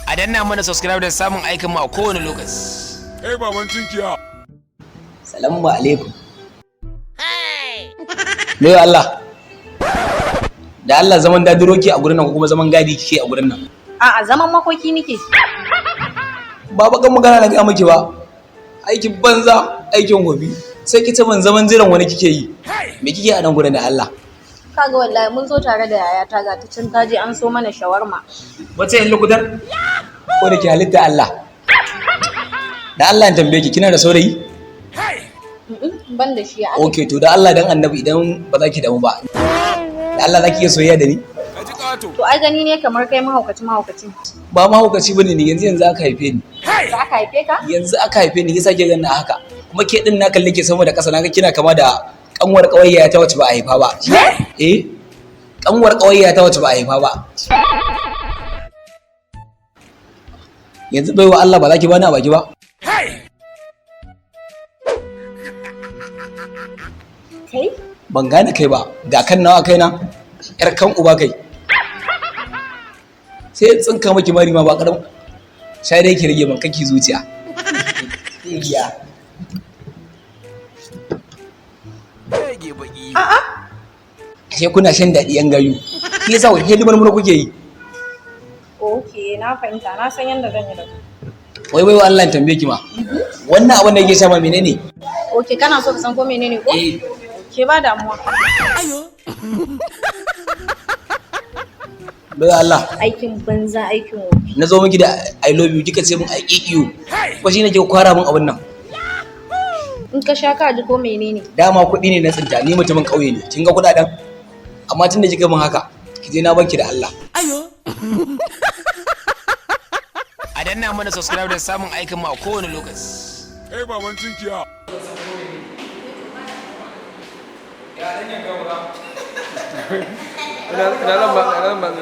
A danna mana subscribe da samun aikin mu a kowane lokaci. Baban cinkiya. Salamu alaikum. Me Allah? Da Allah zaman dadiro ke a gurin nan ko kuma zaman gadi kike a gurin nan? A'a zaman makoki nike. Ba bakan magana na ga miki ba. Aikin banza, aikin gobe. Sai kice ban zaman jiran wani kike yi. Me kike a nan gurin da Allah? Kaga wallahi mun zo tare da yayata ga ta can taje an so mana shawarma. Wace yin lokutan? Ko da ke halitta Allah? Da Allah ya tambaye ki kina da saurayi? Ban da shi. Okay, to da Allah dan Annabi idan ba za ki damu ba. Da Allah za ki iya soyayya da ni? To ai gani ne kamar kai mahaukaci. Ba mahaukaci bane ni yanzu aka haife ni. Za ka haife ka? Yanzu aka haife ni yasa ke ganin haka. Kuma ke din na kalle ke sama da ƙasa naga kina kama da kanwar ƙawayya ta wacce ba a haifa ba. Kanwar ƙawayya ta wacce ba a haifa ba. Yanzu baiwa Allah ba za ki bani a baki ba? Kai? Ban gane kai ba, ga kan nawa kaina, ƴar kan uba kai. Sai tsinka maki mari ma ba ƙaram. Sai dai ki rage ban kake zuciya. A'a. Sai kuna shan daɗi yan gayu. Shi yasa wani hidimar mura kuke yi. Okay, na fahimta, na san yadda zan yi da ku. Wai Allah ya tambaye ki ma. Wannan abin da yake sha ma menene? Okay, kana so ka san ko menene ko? Ke ba damuwa. Bai Allah. Aikin banza aikin wofi. Na zo miki da I love you kika ce mun I hate you. Ko shine ke kwara mun abin nan. In ka sha ka ji ko menene? Dama kuɗi ne na tsinta ni mutumin ƙauye ne. Kin ga kuɗaɗen? Amma tunda kika mun haka, ki je na banki da Allah. A danna mana subscribe da samun aikin mu a kowane lokaci. Baban cinkiya. Ina lamba